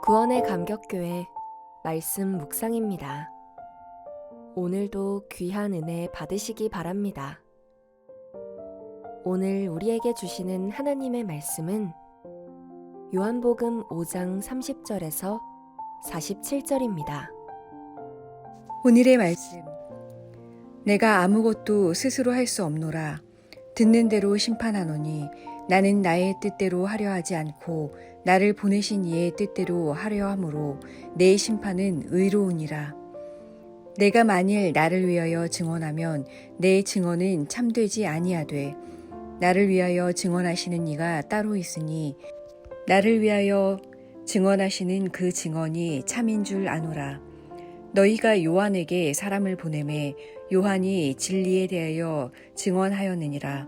구원의 감격교회 말씀 묵상입니다. 오늘도 귀한 은혜 받으시기 바랍니다. 오늘 우리에게 주시는 하나님의 말씀은 요한복음 5장 30절에서 47절입니다. 오늘의 말씀. 내가 아무것도 스스로 할 수 없노라. 듣는 대로 심판하노니 나는 나의 뜻대로 하려 하지 않고 나를 보내신 이의 뜻대로 하려 함으로 내 심판은 의로우니라. 내가 만일 나를 위하여 증언하면 내 증언은 참되지 아니하되 나를 위하여 증언하시는 이가 따로 있으니 나를 위하여 증언하시는 그 증언이 참인 줄 아노라. 너희가 요한에게 사람을 보내매 요한이 진리에 대하여 증언하였느니라.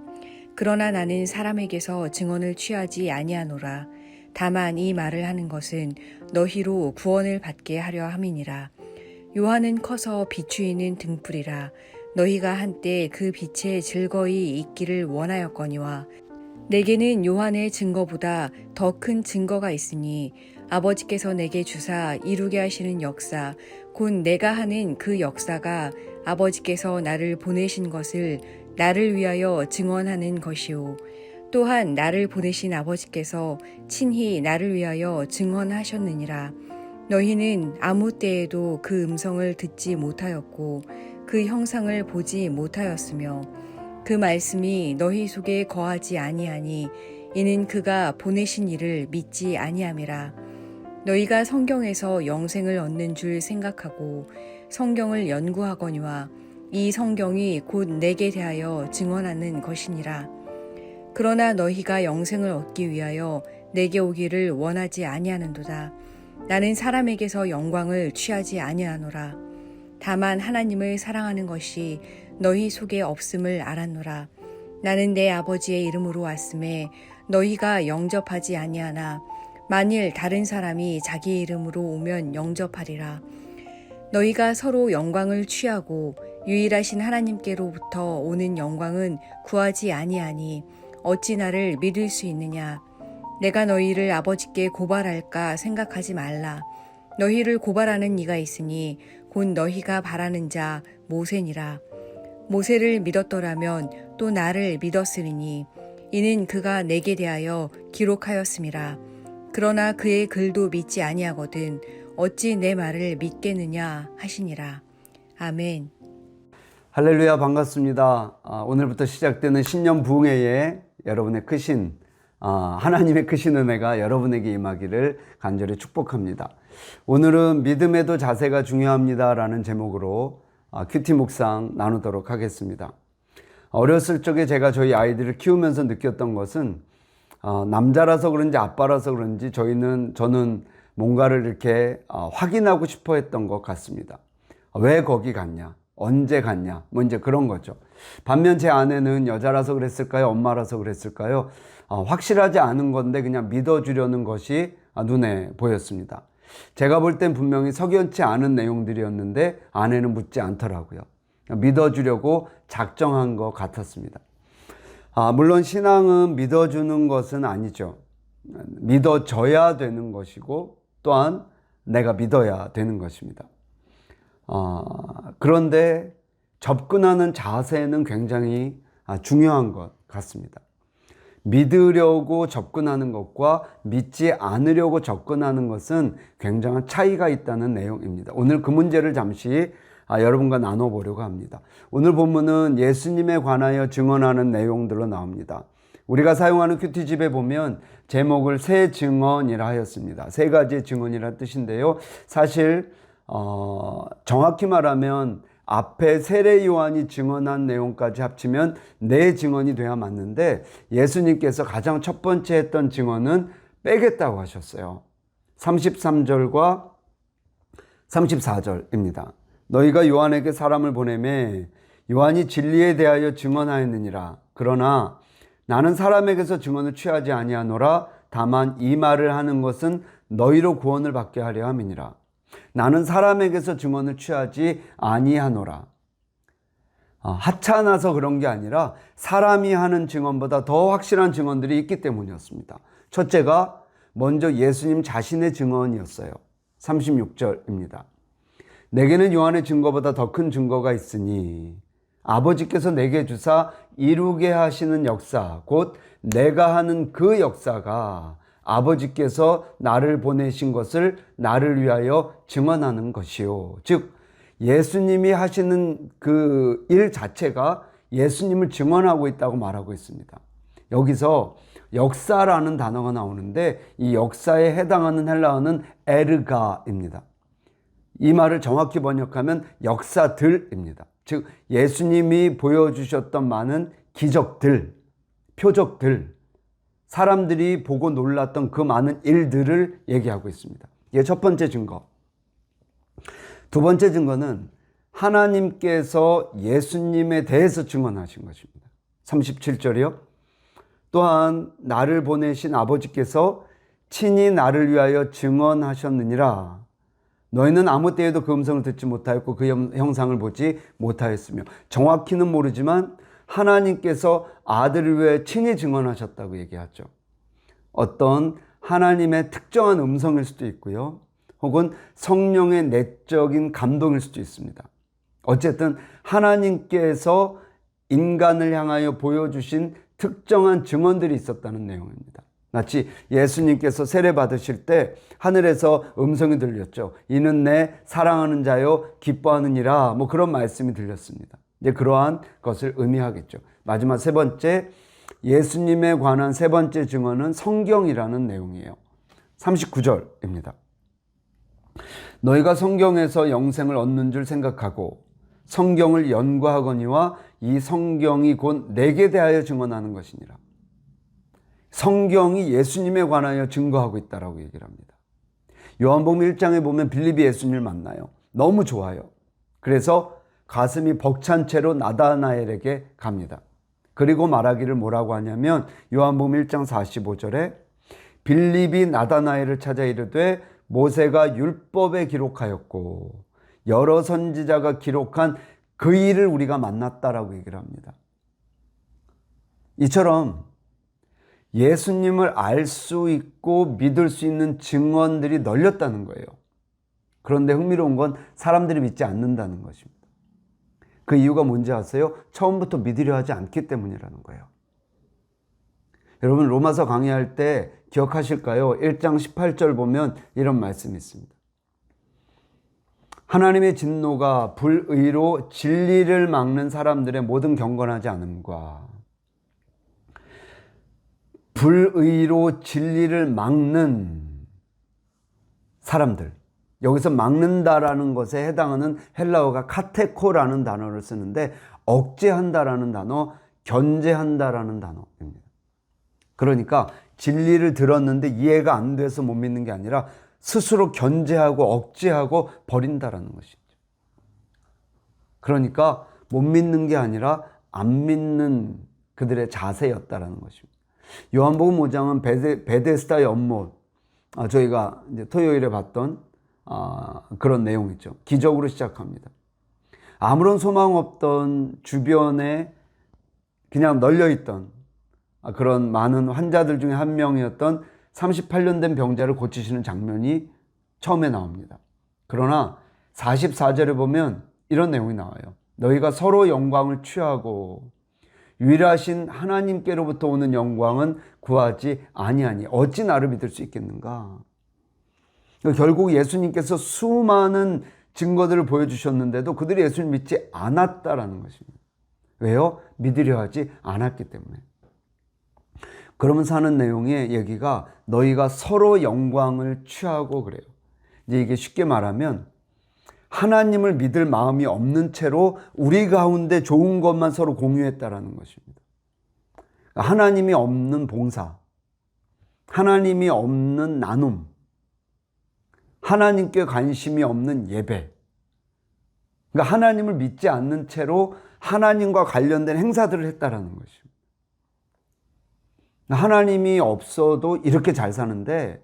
그러나 나는 사람에게서 증언을 취하지 아니하노라. 다만 이 말을 하는 것은 너희로 구원을 받게 하려 함이니라. 요한은 커서 비추이는 등불이라. 너희가 한때 그 빛에 즐거이 있기를 원하였거니와 내게는 요한의 증거보다 더 큰 증거가 있으니 아버지께서 내게 주사 이루게 하시는 역사 곧 내가 하는 그 역사가 아버지께서 나를 보내신 것을 나를 위하여 증언하는 것이요 또한 나를 보내신 아버지께서 친히 나를 위하여 증언하셨느니라. 너희는 아무 때에도 그 음성을 듣지 못하였고 그 형상을 보지 못하였으며 그 말씀이 너희 속에 거하지 아니하니 이는 그가 보내신 이를 믿지 아니함이라. 너희가 성경에서 영생을 얻는 줄 생각하고 성경을 연구하거니와 이 성경이 곧 내게 대하여 증언하는 것이니라. 그러나 너희가 영생을 얻기 위하여 내게 오기를 원하지 아니하는도다. 나는 사람에게서 영광을 취하지 아니하노라. 다만 하나님을 사랑하는 것이 너희 속에 없음을 알았노라. 나는 내 아버지의 이름으로 왔음에 너희가 영접하지 아니하나 만일 다른 사람이 자기 이름으로 오면 영접하리라. 너희가 서로 영광을 취하고 유일하신 하나님께로부터 오는 영광은 구하지 아니하니 어찌 나를 믿을 수 있느냐. 내가 너희를 아버지께 고발할까 생각하지 말라. 너희를 고발하는 이가 있으니 곧 너희가 바라는 자 모세니라. 모세를 믿었더라면 또 나를 믿었으리니 이는 그가 내게 대하여 기록하였음이라. 그러나 그의 글도 믿지 아니하거든 어찌 내 말을 믿겠느냐 하시니라. 아멘. 할렐루야, 반갑습니다. 오늘부터 시작되는 신년 부흥회에 여러분의 크신 하나님의 크신 은혜가 여러분에게 임하기를 간절히 축복합니다. 오늘은 믿음에도 자세가 중요합니다 라는 제목으로 큐티 묵상 나누도록 하겠습니다. 어렸을 적에 제가 저희 아이들을 키우면서 느꼈던 것은 남자라서 그런지 아빠라서 그런지 저는 뭔가를 이렇게 확인하고 싶어 했던 것 같습니다. 왜 거기 갔냐? 언제 갔냐? 뭐 이제 그런 거죠. 반면 제 아내는 여자라서 그랬을까요? 엄마라서 그랬을까요? 확실하지 않은 건데 그냥 믿어주려는 것이 눈에 보였습니다. 제가 볼 땐 분명히 석연치 않은 내용들이었는데 아내는 묻지 않더라고요. 믿어주려고 작정한 것 같았습니다. 물론 신앙은 믿어주는 것은 아니죠. 믿어져야 되는 것이고 또한 내가 믿어야 되는 것입니다. 그런데 접근하는 자세는 굉장히 중요한 것 같습니다. 믿으려고 접근하는 것과 믿지 않으려고 접근하는 것은 굉장한 차이가 있다는 내용입니다. 오늘 그 문제를 잠시 여러분과 나눠보려고 합니다. 오늘 본문은 예수님에 관하여 증언하는 내용들로 나옵니다. 우리가 사용하는 큐티집에 보면 제목을 새 증언이라 하였습니다. 세 가지의 증언이라는 뜻인데요. 사실 정확히 말하면 앞에 세례 요한이 증언한 내용까지 합치면 네 증언이 돼야 맞는데 예수님께서 가장 첫 번째 했던 증언은 빼겠다고 하셨어요. 33절과 34절입니다. 너희가 요한에게 사람을 보내매 요한이 진리에 대하여 증언하였느니라. 그러나 나는 사람에게서 증언을 취하지 아니하노라. 다만 이 말을 하는 것은 너희로 구원을 받게 하려 함이니라. 나는 사람에게서 증언을 취하지 아니하노라. 하찮아서 그런 게 아니라 사람이 하는 증언보다 더 확실한 증언들이 있기 때문이었습니다. 첫째가 먼저 예수님 자신의 증언이었어요. 36절입니다. 내게는 요한의 증거보다 더 큰 증거가 있으니 아버지께서 내게 주사 이루게 하시는 역사, 곧 내가 하는 그 역사가 아버지께서 나를 보내신 것을 나를 위하여 증언하는 것이요. 즉 예수님이 하시는 그 일 자체가 예수님을 증언하고 있다고 말하고 있습니다. 여기서 역사라는 단어가 나오는데 이 역사에 해당하는 헬라어는 에르가입니다. 이 말을 정확히 번역하면 역사들입니다. 즉 예수님이 보여주셨던 많은 기적들, 표적들, 사람들이 보고 놀랐던 그 많은 일들을 얘기하고 있습니다. 이게 첫 번째 증거. 두 번째 증거는 하나님께서 예수님에 대해서 증언하신 것입니다. 37절이요. 또한 나를 보내신 아버지께서 친히 나를 위하여 증언하셨느니라. 너희는 아무 때에도 그 음성을 듣지 못하였고 그 형상을 보지 못하였으며. 정확히는 모르지만 하나님께서 아들을 위해 친히 증언하셨다고 얘기하죠. 어떤 하나님의 특정한 음성일 수도 있고요. 혹은 성령의 내적인 감동일 수도 있습니다. 어쨌든 하나님께서 인간을 향하여 보여주신 특정한 증언들이 있었다는 내용입니다. 마치 예수님께서 세례 받으실 때 하늘에서 음성이 들렸죠. 이는 내 사랑하는 자요 기뻐하느니라, 뭐 그런 말씀이 들렸습니다. 이제 그러한 것을 의미하겠죠. 마지막 세 번째, 예수님에 관한 세 번째 증언은 성경이라는 내용이에요. 39절입니다. 너희가 성경에서 영생을 얻는 줄 생각하고 성경을 연구하거니와 이 성경이 곧 내게 대하여 증언하는 것이니라. 성경이 예수님에 관하여 증거하고 있다라고 얘기를 합니다. 요한복음 1장에 보면 빌립이 예수님을 만나요. 너무 좋아요. 그래서 가슴이 벅찬 채로 나다나엘에게 갑니다. 그리고 말하기를 뭐라고 하냐면 요한복음 1장 45절에 빌립이 나다나엘을 찾아 이르되 모세가 율법에 기록하였고 여러 선지자가 기록한 그 일을 우리가 만났다라고 얘기를 합니다. 이처럼 예수님을 알 수 있고 믿을 수 있는 증언들이 널렸다는 거예요. 그런데 흥미로운 건 사람들이 믿지 않는다는 것입니다. 그 이유가 뭔지 아세요? 처음부터 믿으려 하지 않기 때문이라는 거예요. 여러분 로마서 강의할 때 기억하실까요? 1장 18절 보면 이런 말씀이 있습니다. 하나님의 진노가 불의로 진리를 막는 사람들의 모든 경건하지 않음과 불의로 진리를 막는 사람들, 여기서 막는다라는 것에 해당하는 헬라어가 카테코라는 단어를 쓰는데 억제한다라는 단어, 견제한다라는 단어입니다. 그러니까 진리를 들었는데 이해가 안 돼서 못 믿는 게 아니라 스스로 견제하고 억제하고 버린다라는 것이죠. 그러니까 못 믿는 게 아니라 안 믿는 그들의 자세였다라는 것입니다. 요한복음 5장은 베데스다 연못, 저희가 이제 토요일에 봤던 그런 내용이죠. 기적으로 시작합니다. 아무런 소망 없던 주변에 그냥 널려있던 그런 많은 환자들 중에 한 명이었던 38년 된 병자를 고치시는 장면이 처음에 나옵니다. 그러나 44절에 보면 이런 내용이 나와요. 너희가 서로 영광을 취하고 유일하신 하나님께로부터 오는 영광은 구하지 아니하니 어찌 나를 믿을 수 있겠는가? 결국 예수님께서 수많은 증거들을 보여주셨는데도 그들이 예수를 믿지 않았다라는 것입니다. 왜요? 믿으려 하지 않았기 때문에. 그러면서 하는 내용의 얘기가 너희가 서로 영광을 취하고 그래요. 이제 이게 쉽게 말하면 하나님을 믿을 마음이 없는 채로 우리 가운데 좋은 것만 서로 공유했다라는 것입니다. 하나님이 없는 봉사, 하나님이 없는 나눔, 하나님께 관심이 없는 예배. 그러니까 하나님을 믿지 않는 채로 하나님과 관련된 행사들을 했다라는 것입니다. 하나님이 없어도 이렇게 잘 사는데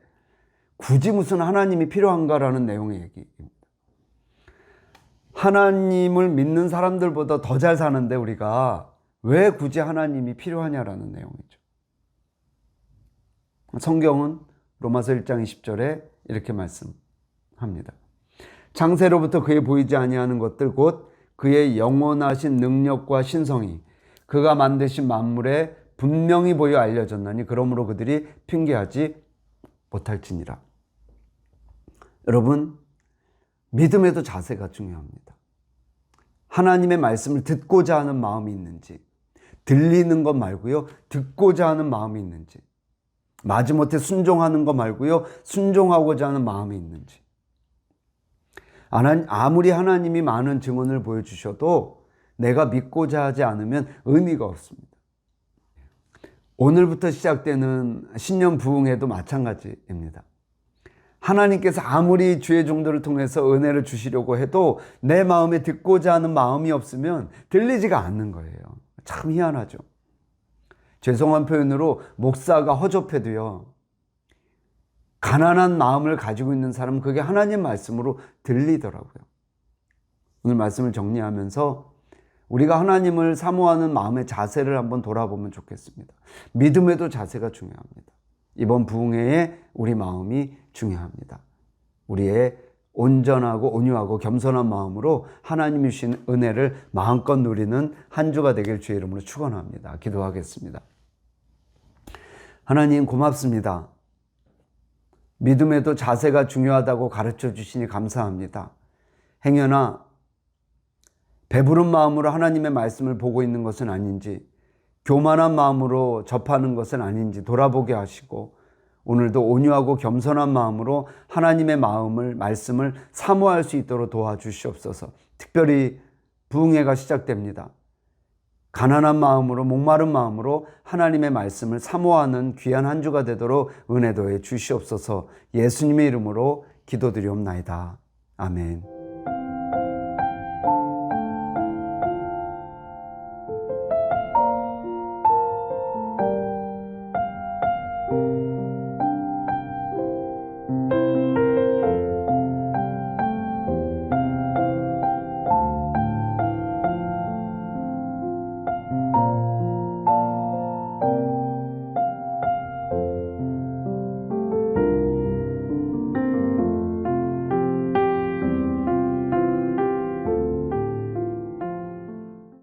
굳이 무슨 하나님이 필요한가라는 내용의 얘기입니다. 하나님을 믿는 사람들보다 더 잘 사는데 우리가 왜 굳이 하나님이 필요하냐라는 내용이죠. 성경은 로마서 1장 20절에 이렇게 말씀합니다. 창세로부터 그의 보이지 아니하는 것들 곧 그의 영원하신 능력과 신성이 그가 만드신 만물에 분명히 보여 알려졌나니 그러므로 그들이 핑계하지 못할지니라. 여러분, 믿음에도 자세가 중요합니다. 하나님의 말씀을 듣고자 하는 마음이 있는지, 들리는 것 말고요, 듣고자 하는 마음이 있는지, 마지못해 순종하는 것 말고요, 순종하고자 하는 마음이 있는지. 아무리 하나님이 많은 증언을 보여주셔도 내가 믿고자 하지 않으면 의미가 없습니다. 오늘부터 시작되는 신년 부흥회도 마찬가지입니다. 하나님께서 아무리 주의 종들을 통해서 은혜를 주시려고 해도 내 마음에 듣고자 하는 마음이 없으면 들리지가 않는 거예요. 참 희한하죠. 죄송한 표현으로 목사가 허접해도요, 가난한 마음을 가지고 있는 사람은 그게 하나님 말씀으로 들리더라고요. 오늘 말씀을 정리하면서 우리가 하나님을 사모하는 마음의 자세를 한번 돌아보면 좋겠습니다. 믿음에도 자세가 중요합니다. 이번 부흥회에 우리 마음이 중요합니다. 우리의 온전하고 온유하고 겸손한 마음으로 하나님이 주신 은혜를 마음껏 누리는 한 주가 되길 주의 이름으로 축원합니다. 기도하겠습니다. 하나님 고맙습니다. 믿음에도 자세가 중요하다고 가르쳐 주시니 감사합니다. 행여나 배부른 마음으로 하나님의 말씀을 보고 있는 것은 아닌지, 교만한 마음으로 접하는 것은 아닌지 돌아보게 하시고, 오늘도 온유하고 겸손한 마음으로 하나님의 말씀을 사모할 수 있도록 도와주시옵소서. 특별히 부흥회가 시작됩니다. 가난한 마음으로, 목마른 마음으로 하나님의 말씀을 사모하는 귀한 한 주가 되도록 은혜 더해 주시옵소서. 예수님의 이름으로 기도드리옵나이다. 아멘.